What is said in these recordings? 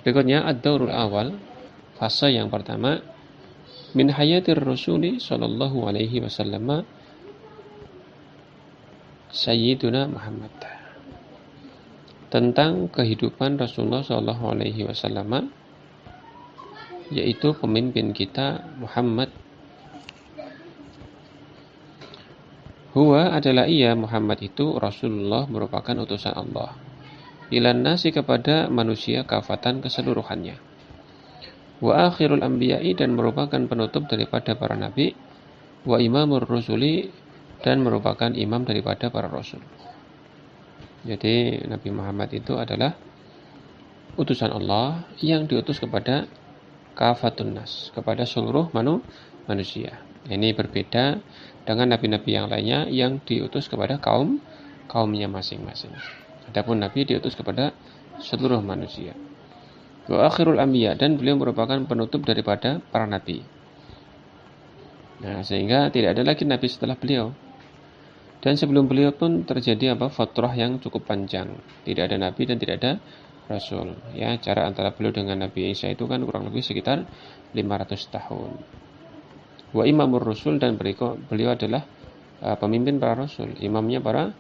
Berikutnya ad-daurul awal, fase yang pertama, min hayatir rasuli sallallahu alaihi wasallam sayyiduna Muhammad. Tentang kehidupan Rasulullah sallallahu alaihi wasallam, yaitu pemimpin kita Muhammad. Huwa adalah ia, Muhammad itu, Rasulullah, merupakan utusan Allah, ilan nasi, kepada manusia kafatan keseluruhannya, wa akhirul anbiya'i, dan merupakan penutup daripada para nabi, wa imamur rusuli, dan merupakan imam daripada para rasul. Jadi Nabi Muhammad itu adalah utusan Allah yang diutus kepada kafatun nas, kepada seluruh manusia. Ini berbeda dengan nabi-nabi yang lainnya yang diutus kepada kaumnya masing-masing. Adapun nabi diutus kepada seluruh manusia. Wa akhirul anbiya, dan beliau merupakan penutup daripada para nabi. Nah, sehingga tidak ada lagi nabi setelah beliau. Dan sebelum beliau pun terjadi fatrah yang cukup panjang. Tidak ada nabi dan tidak ada rasul. Ya, jarak antara beliau dengan Nabi Isa itu kan kurang lebih sekitar 500 tahun. Wa imamur rasul, dan beliau adalah pemimpin para rasul, imamnya para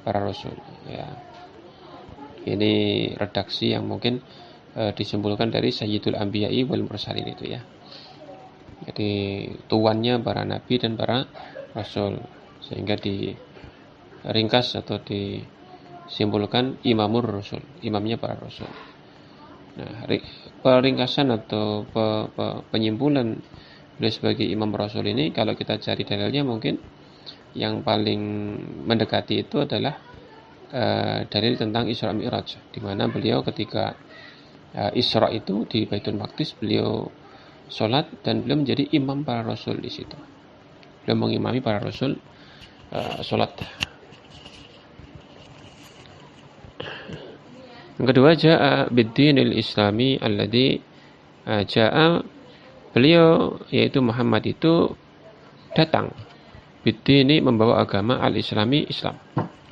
rasul. Ya. Ini redaksi yang mungkin disimpulkan dari Sayyidul Anbiya'i wal Mursalin itu ya. Jadi tuannya para nabi dan para rasul, sehingga diringkas atau disimpulkan imamur rasul, imamnya para rasul. Nah, peringkasan atau penyimpulan beliau sebagai imam rasul ini, kalau kita cari dalilnya, mungkin yang paling mendekati itu adalah dalil tentang Isra Mi'raj, di mana beliau ketika Isra itu di Baitul Maqdis, beliau sholat dan beliau menjadi imam para rasul di situ. Beliau mengimami para rasul sholat. Yang kedua, ja'a bid-dinil islami alladhi ja'a, beliau yaitu Muhammad itu datang bid-dini, membawa agama al-islami, Islam,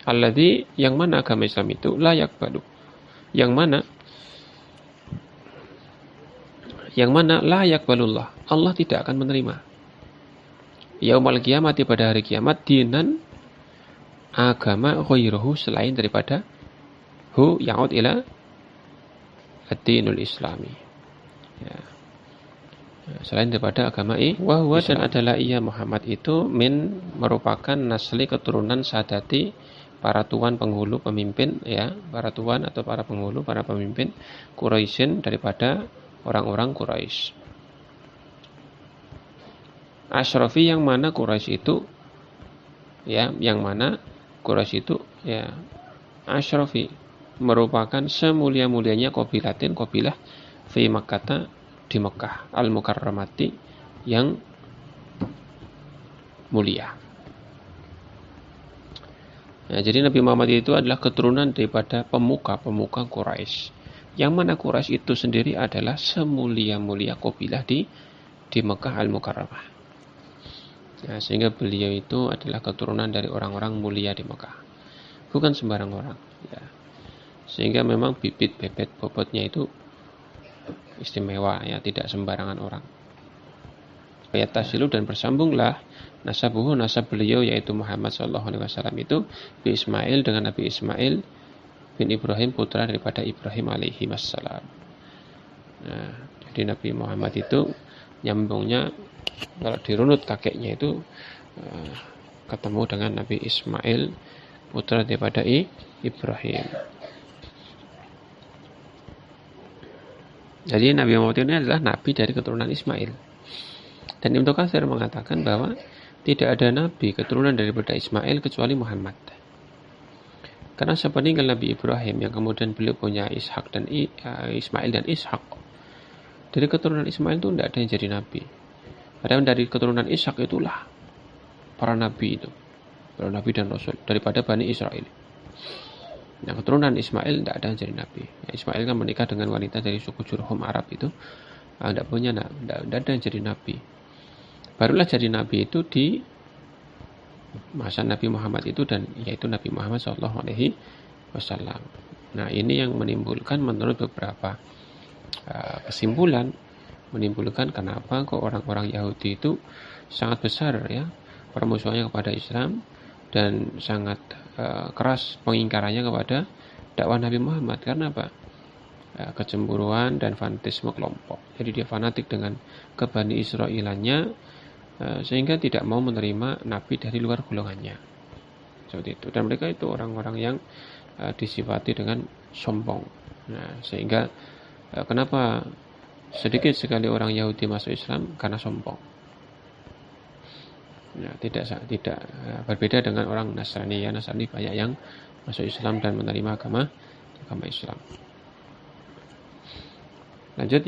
alladhi, yang mana agama Islam itu layak balu, yang mana layak balullah, Allah tidak akan menerima yaumal qiyamati, pada hari kiamat, dinan, agama, ghairuhu, selain daripada hu ya'ud ila ad-dinul islami, ya, selain daripada agama wa huwa, dan adalah ia Muhammad itu, min, merupakan nasli, keturunan, sadati, para tuan penghulu pemimpin, ya, para tuan atau para penghulu, para pemimpin Quraisyin, daripada orang-orang Quraisy. Asyrafi, yang mana Quraisy itu, ya, yang mana Quraisy itu, ya, asyrafi, merupakan semulia-mulianya kabilah fi Makkah, di Mekah, al-mukarramati, yang mulia. Nah, jadi Nabi Muhammad itu adalah keturunan daripada pemuka Quraisy, yang mana Quraisy itu sendiri adalah semulia-mulia kabilah di Mekah al-Mukarramah. Nah, sehingga beliau itu adalah keturunan dari orang-orang mulia di Mekah, bukan sembarang orang, ya. Sehingga memang bibit bobotnya itu istimewa, ya, tidak sembarangan orang. Yatasilu, dan bersambunglah nasabuhu, nasab beliau yaitu Muhammad sallallahu alaihi wasallam itu, bi Ismail, dengan Nabi Ismail bin Ibrahim, putra daripada Ibrahim alaihi wassalam. Nah, jadi Nabi Muhammad itu nyambungnya, kalau dirunut kakeknya itu ketemu dengan Nabi Ismail, putra daripada Ibrahim. Jadi Nabi Muhammad ini adalah nabi dari keturunan Ismail. Dan Ibnu Katsir mengatakan bahwa tidak ada nabi keturunan daripada Ismail kecuali Muhammad. Karena sepeninggal Nabi Ibrahim, yang kemudian beliau punya Ishak dan Ismail dan Ishak, dari keturunan Ismail itu tidak ada yang jadi nabi. Padahal dari keturunan Ishak itulah para nabi itu, para nabi dan rasul daripada Bani Israel. Nah, keturunan Ismail tidak ada yang jadi nabi. Ya, Ismail kan menikah dengan wanita dari suku Jurhum Arab itu, tidak ada yang jadi nabi. Barulah jadi nabi itu di masa Nabi Muhammad itu, dan yaitu Nabi Muhammad sallallahu alaihi wasallam. Nah, ini yang menimbulkan menurut beberapa kesimpulan menimbulkan kenapa kok orang-orang Yahudi itu sangat besar ya permusuhannya kepada Islam dan sangat keras pengingkarannya kepada dakwah Nabi Muhammad. Karena apa? Kecemburuan dan fanatisme kelompok. Jadi dia fanatik dengan kebani Israilannya sehingga tidak mau menerima nabi dari luar golongannya. Seperti itu. Dan mereka itu orang-orang yang disifati dengan sombong. Nah, sehingga kenapa sedikit sekali orang Yahudi masuk Islam? Karena sombong. Nah, tidak berbeda dengan orang Nasrani. Ya, Nasrani banyak yang masuk Islam dan menerima agama Islam. Lanjut ya.